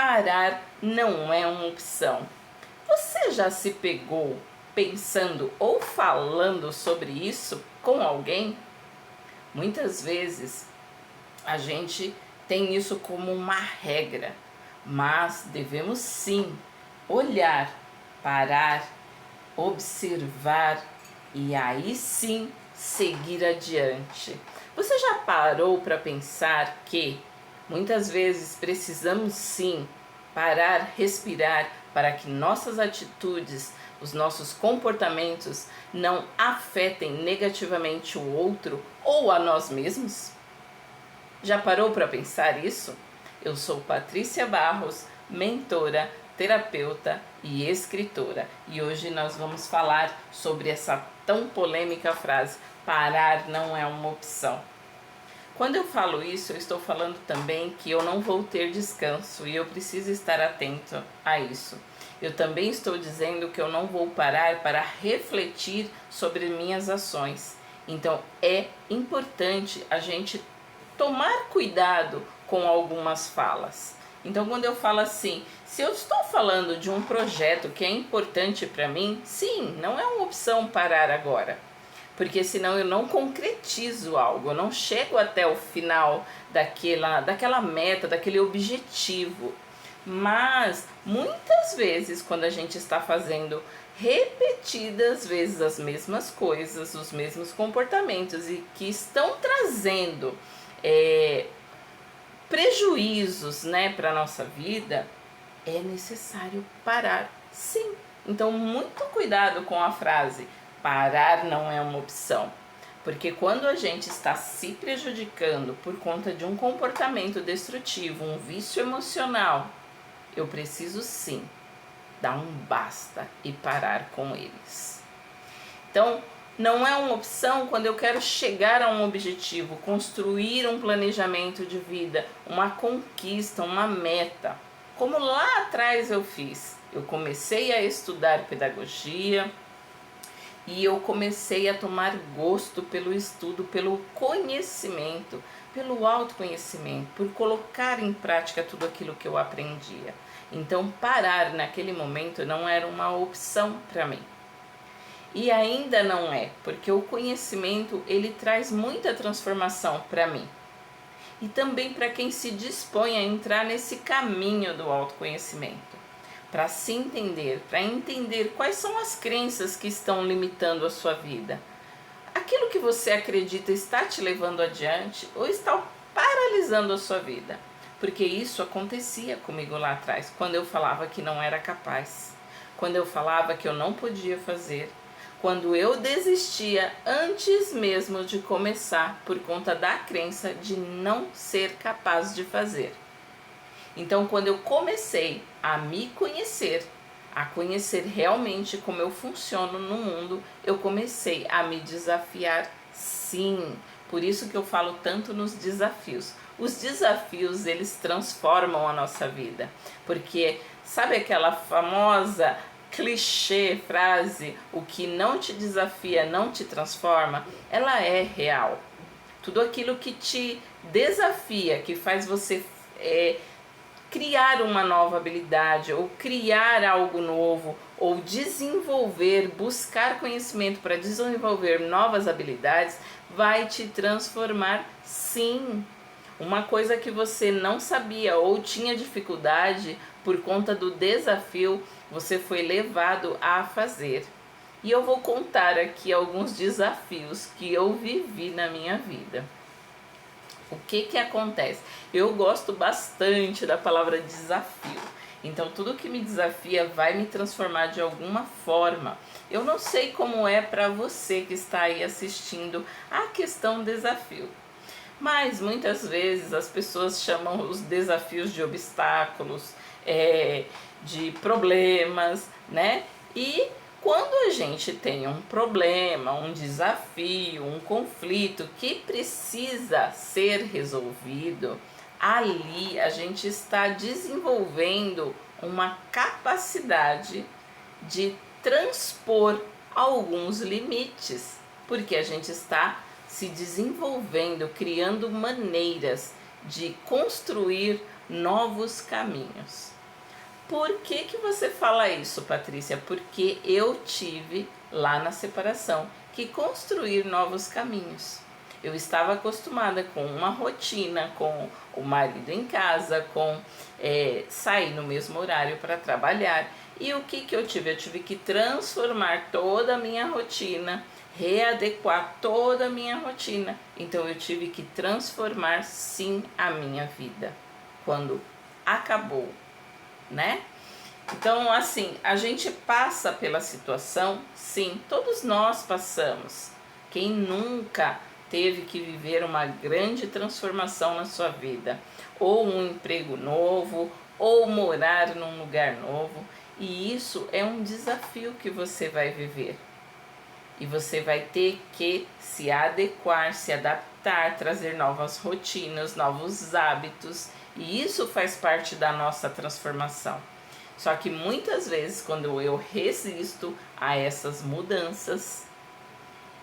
parar não é uma opção. Você já se pegou pensando ou falando sobre isso com alguém? Muitas vezes a gente tem isso como uma regra, mas devemos sim olhar, parar, observar e aí sim seguir adiante. Você já parou para pensar que muitas vezes precisamos sim parar, respirar para que nossas atitudes, os nossos comportamentos não afetem negativamente o outro ou a nós mesmos? Já parou para pensar isso? Eu sou Patrícia Barros, mentora, terapeuta e escritora. E hoje nós vamos falar sobre essa tão polêmica frase: parar não é uma opção. Quando eu falo isso, eu estou falando também que eu não vou ter descanso e eu preciso estar atento a isso. Eu também estou dizendo que eu não vou parar para refletir sobre minhas ações. Então é importante a gente tomar cuidado com algumas falas. Então quando eu falo assim, se eu estou falando de um projeto que é importante para mim, sim, não é uma opção parar agora. Porque senão eu não concretizo algo, eu não chego até o final daquela meta, daquele objetivo. Mas muitas vezes quando a gente está fazendo repetidas vezes as mesmas coisas, os mesmos comportamentos e que estão trazendo prejuízos, né, para a nossa vida, é necessário parar, sim. Então muito cuidado com a frase: parar não é uma opção. Porque quando a gente está se prejudicando por conta de um comportamento destrutivo, um vício emocional, eu preciso sim dar um basta e parar com eles. Então, não é uma opção quando eu quero chegar a um objetivo, construir um planejamento de vida, uma conquista, uma meta. Como lá atrás eu fiz. Eu comecei a estudar pedagogia e eu comecei a tomar gosto pelo estudo, pelo conhecimento, pelo autoconhecimento, por colocar em prática tudo aquilo que eu aprendia. Então, parar naquele momento não era uma opção para mim. E ainda não é, porque o conhecimento ele traz muita transformação para mim. E também para quem se dispõe a entrar nesse caminho do autoconhecimento. Para se entender, para entender quais são as crenças que estão limitando a sua vida. Aquilo que você acredita está te levando adiante ou está paralisando a sua vida. Porque isso acontecia comigo lá atrás, quando eu falava que não era capaz, quando eu falava que eu não podia fazer, quando eu desistia antes mesmo de começar por conta da crença de não ser capaz de fazer. Então, quando eu comecei a me conhecer, a conhecer realmente como eu funciono no mundo, eu comecei a me desafiar, sim. Por isso que eu falo tanto nos desafios. Os desafios, eles transformam a nossa vida. Porque, sabe aquela famosa clichê frase, o que não te desafia não te transforma? Ela é real. Tudo aquilo que te desafia, que faz você criar uma nova habilidade, ou criar algo novo, ou desenvolver, buscar conhecimento para desenvolver novas habilidades, vai te transformar, sim. Uma coisa que você não sabia ou tinha dificuldade por conta do desafio, você foi levado a fazer. E eu vou contar aqui alguns desafios que eu vivi na minha vida. O que acontece? Eu gosto bastante da palavra desafio. Então, tudo que me desafia vai me transformar de alguma forma. Eu não sei como é para você que está aí assistindo a questão desafio. Mas, muitas vezes, as pessoas chamam os desafios de obstáculos, de problemas, né? E quando a gente tem um problema, um desafio, um conflito que precisa ser resolvido, ali a gente está desenvolvendo uma capacidade de transpor alguns limites, porque a gente está se desenvolvendo, criando maneiras de construir novos caminhos. Por que você fala isso, Patrícia? Porque eu tive lá na separação que construir novos caminhos. Eu estava acostumada com uma rotina, com o marido em casa, com sair no mesmo horário para trabalhar. E o que eu tive? Eu tive que transformar toda a minha rotina, readequar toda a minha rotina. Então eu tive que transformar sim a minha vida quando acabou, né? Então, assim, a gente passa pela situação, sim, todos nós passamos. Quem nunca teve que viver uma grande transformação na sua vida? Ou um emprego novo, ou morar num lugar novo. E isso é um desafio que você vai viver. E você vai ter que se adequar, se adaptar, trazer novas rotinas, novos hábitos. E isso faz parte da nossa transformação. Só que muitas vezes, quando eu resisto a essas mudanças,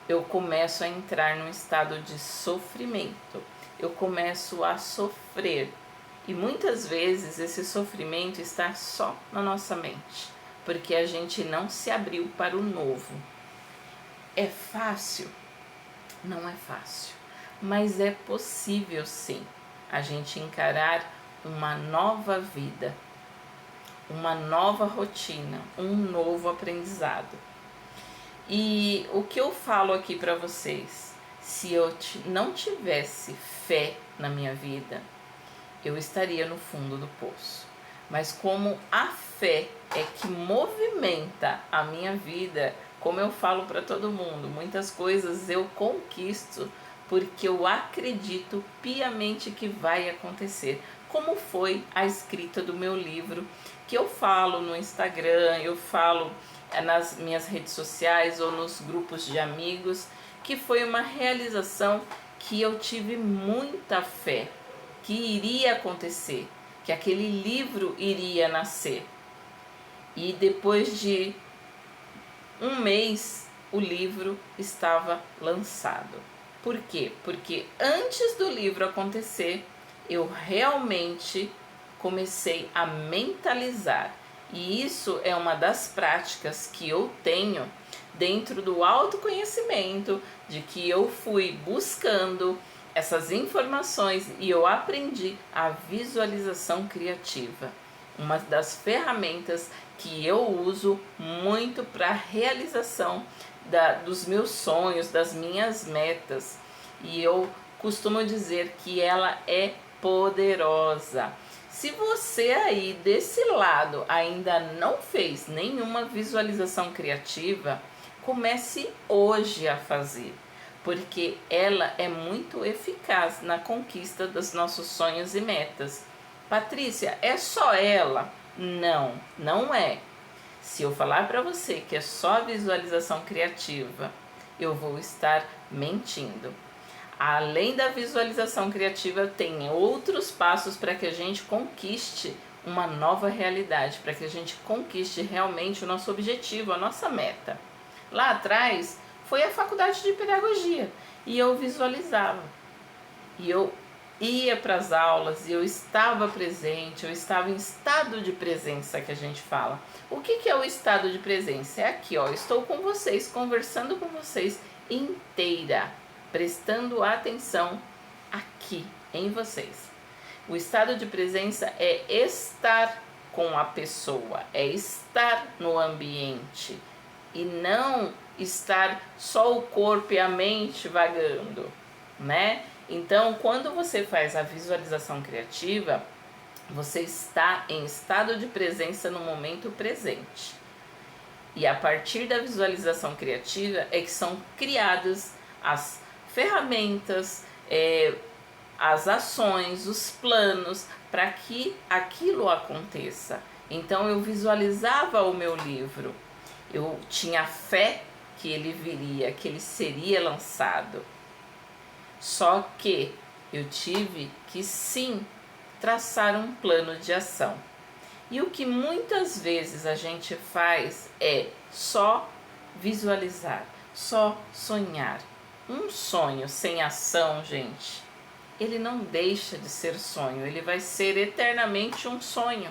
eu começo a entrar num estado de sofrimento. Eu começo a sofrer. E muitas vezes esse sofrimento está só na nossa mente, porque a gente não se abriu para o novo. É fácil? Não é fácil. Mas é possível sim a gente encarar uma nova vida, uma nova rotina, um novo aprendizado. E o que eu falo aqui para vocês, se eu não tivesse fé na minha vida, eu estaria no fundo do poço. Mas como a fé é que movimenta a minha vida, como eu falo para todo mundo, muitas coisas eu conquisto porque eu acredito piamente que vai acontecer. Como foi a escrita do meu livro, que eu falo no Instagram, eu falo nas minhas redes sociais ou nos grupos de amigos, que foi uma realização que eu tive muita fé que iria acontecer, que aquele livro iria nascer. E depois de um mês o livro estava lançado. Por quê? Porque antes do livro acontecer, eu realmente comecei a mentalizar. E isso é uma das práticas que eu tenho dentro do autoconhecimento, de que eu fui buscando essas informações e eu aprendi a visualização criativa. Uma das ferramentas que eu uso muito para a realização dos meus sonhos, das minhas metas. E eu costumo dizer que ela é poderosa. Se você aí desse lado ainda não fez nenhuma visualização criativa, comece hoje a fazer, porque ela é muito eficaz na conquista dos nossos sonhos e metas. Patrícia, é só ela? Não, não é. Se eu falar para você que é só visualização criativa, eu vou estar mentindo. Além da visualização criativa, tem outros passos para que a gente conquiste uma nova realidade, para que a gente conquiste realmente o nosso objetivo, a nossa meta. Lá atrás foi a faculdade de pedagogia e eu visualizava. E eu ia para as aulas e eu estava presente, eu estava em estado de presença, que a gente fala. O que é o estado de presença? É aqui, ó, estou com vocês, conversando com vocês inteira, prestando atenção aqui em vocês. O estado de presença é estar com a pessoa, é estar no ambiente e não estar só o corpo e a mente vagando, né? Então, quando você faz a visualização criativa, você está em estado de presença no momento presente. E a partir da visualização criativa é que são criadas as ferramentas, as ações, os planos para que aquilo aconteça. Então eu visualizava o meu livro, eu tinha fé que ele viria, que ele seria lançado. Só que eu tive que sim traçar um plano de ação. E o que muitas vezes a gente faz é só visualizar, só sonhar. Um sonho sem ação, gente, ele não deixa de ser sonho, ele vai ser eternamente um sonho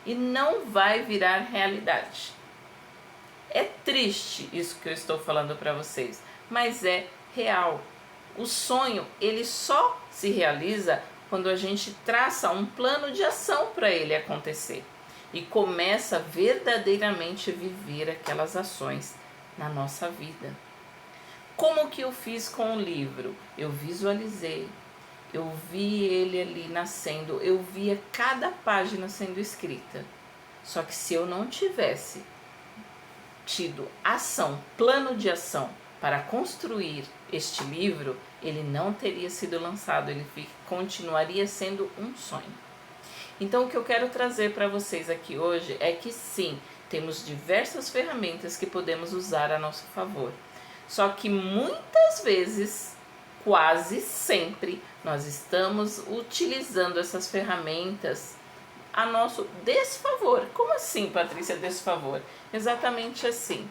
e não vai virar realidade. É triste isso que eu estou falando para vocês, mas é real. O sonho, ele só se realiza quando a gente traça um plano de ação para ele acontecer e começa verdadeiramente a viver aquelas ações na nossa vida. Como que eu fiz com o livro? Eu visualizei, eu vi ele ali nascendo, eu via cada página sendo escrita. Só que se eu não tivesse tido ação, plano de ação para construir este livro, ele não teria sido lançado, ele continuaria sendo um sonho. Então o que eu quero trazer para vocês aqui hoje é que sim, temos diversas ferramentas que podemos usar a nosso favor. Só que muitas vezes, quase sempre, nós estamos utilizando essas ferramentas a nosso desfavor. Como assim, Patrícia, desfavor? Exatamente assim.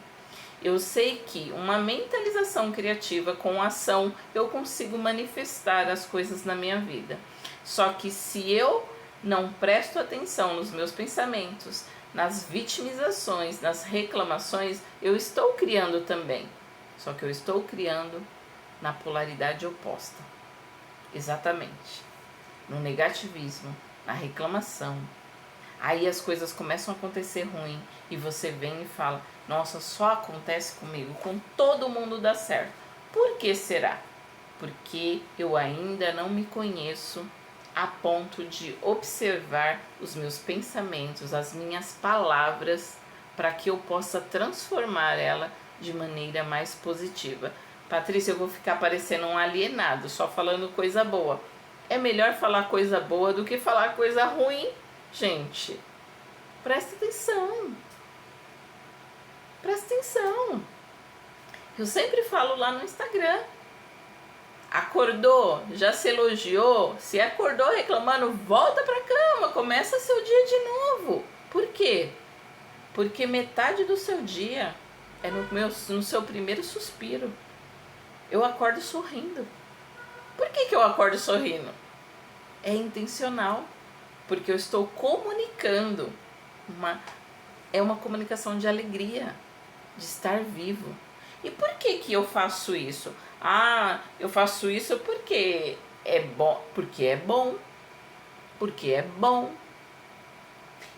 Eu sei que uma mentalização criativa com ação eu consigo manifestar as coisas na minha vida. Só que se eu não presto atenção nos meus pensamentos, nas vitimizações, nas reclamações, eu estou criando também. Só que eu estou criando na polaridade oposta. Exatamente. No negativismo, na reclamação. Aí as coisas começam a acontecer ruim e você vem e fala: nossa, só acontece comigo, com todo mundo dá certo. Por que será? Porque eu ainda não me conheço a ponto de observar os meus pensamentos, as minhas palavras, para que eu possa transformar ela de maneira mais positiva. Patrícia, eu vou ficar parecendo um alienado, só falando coisa boa. É melhor falar coisa boa do que falar coisa ruim. Gente, presta atenção. Presta atenção. Eu sempre falo lá no Instagram. Acordou, já se elogiou, se acordou reclamando, volta pra cama, começa seu dia de novo. Por quê? Porque metade do seu dia é no seu primeiro suspiro. Eu acordo sorrindo. Por que eu acordo sorrindo? É intencional, porque eu estou comunicando. É uma comunicação de alegria, de estar vivo. E por que eu faço isso? Eu faço isso porque é bom. Porque é bom. Porque é bom.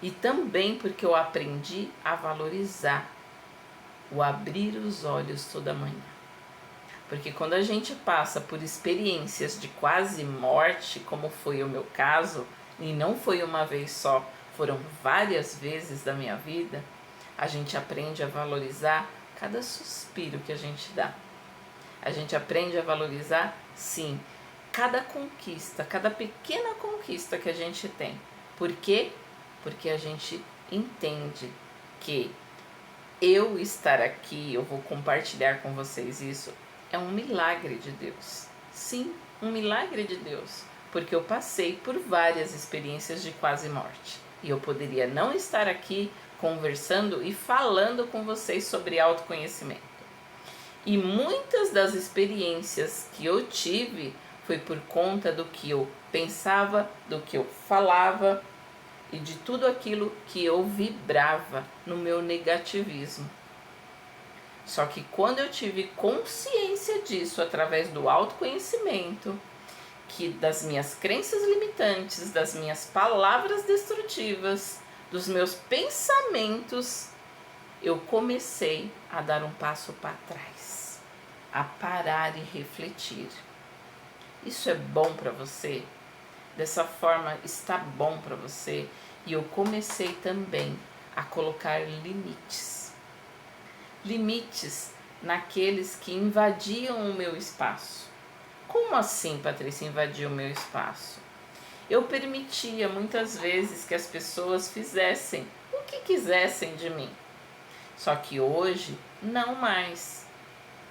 E também porque eu aprendi a valorizar o abrir os olhos toda manhã. Porque quando a gente passa por experiências de quase morte, como foi o meu caso, e não foi uma vez só, foram várias vezes da minha vida, a gente aprende a valorizar cada suspiro que a gente dá. A gente aprende a valorizar, sim, cada conquista, cada pequena conquista que a gente tem. Por quê? Porque a gente entende que eu estar aqui, eu vou compartilhar com vocês isso, é um milagre de Deus. Sim, um milagre de Deus. Porque eu passei por várias experiências de quase morte. E eu poderia não estar aqui conversando e falando com vocês sobre autoconhecimento. E muitas das experiências que eu tive foi por conta do que eu pensava, do que eu falava e de tudo aquilo que eu vibrava no meu negativismo. Só que quando eu tive consciência disso através do autoconhecimento, que das minhas crenças limitantes, das minhas palavras destrutivas, dos meus pensamentos, eu comecei a dar um passo para trás, a parar e refletir. Isso é bom para você? Dessa forma está bom para você? E eu comecei também a colocar limites. Limites naqueles que invadiam o meu espaço. Como assim, Patrícia, invadir o meu espaço? Eu permitia muitas vezes que as pessoas fizessem o que quisessem de mim. Só que hoje, não mais.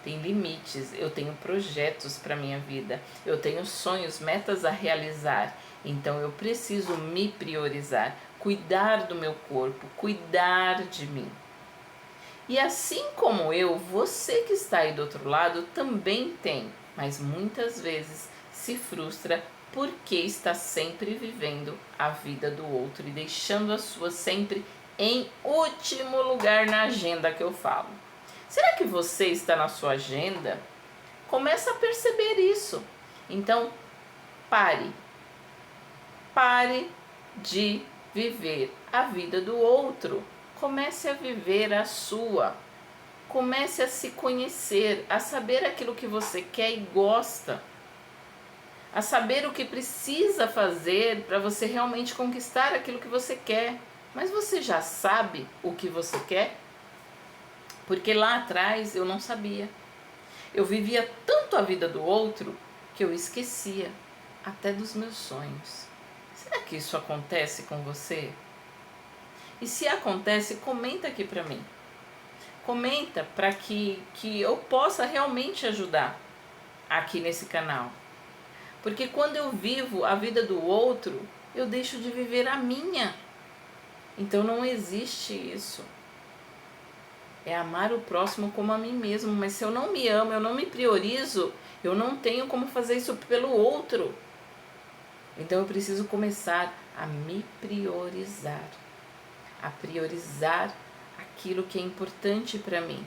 Tem limites, eu tenho projetos para minha vida, eu tenho sonhos, metas a realizar. Então eu preciso me priorizar, cuidar do meu corpo, cuidar de mim. E assim como eu, você que está aí do outro lado também tem, mas muitas vezes se frustra porque está sempre vivendo a vida do outro e deixando a sua sempre em último lugar na agenda que eu falo. Será que você está na sua agenda? Começa a perceber isso. Então, pare de viver a vida do outro. Comece a viver a sua. Comece a se conhecer, a saber aquilo que você quer e gosta. A saber o que precisa fazer para você realmente conquistar aquilo que você quer. Mas você já sabe o que você quer? Porque lá atrás eu não sabia. Eu vivia tanto a vida do outro que eu esquecia até dos meus sonhos. Será que isso acontece com você? E se acontece, comenta aqui pra mim. Comenta para que eu possa realmente ajudar aqui nesse canal. Porque quando eu vivo a vida do outro, eu deixo de viver a minha. Então não existe isso. É amar o próximo como a mim mesmo. Mas se eu não me amo, eu não me priorizo, eu não tenho como fazer isso pelo outro. Então eu preciso começar a me priorizar. A priorizar aquilo que é importante para mim.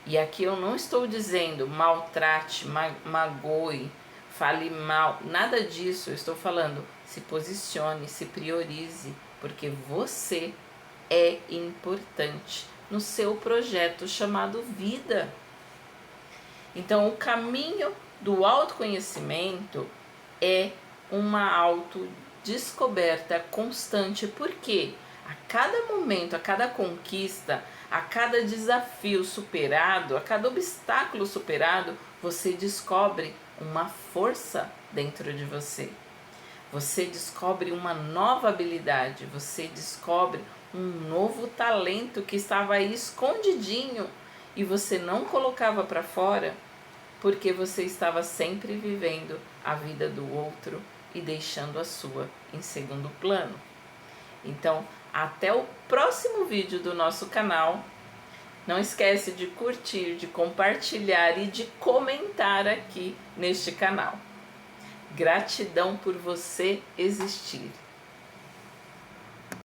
E aqui eu não estou dizendo maltrate, magoe, fale mal, nada disso. Eu estou falando se posicione, se priorize, porque você é importante no seu projeto chamado vida. Então o caminho do autoconhecimento é uma autodescoberta constante, porque a cada momento, a cada conquista, a cada desafio superado, a cada obstáculo superado, você descobre uma força dentro de você. Você descobre uma nova habilidade, você descobre um novo talento que estava aí escondidinho e você não colocava para fora porque você estava sempre vivendo a vida do outro e deixando a sua em segundo plano. Então, até o próximo vídeo do nosso canal. Não esquece de curtir, de compartilhar e de comentar aqui neste canal. Gratidão por você existir.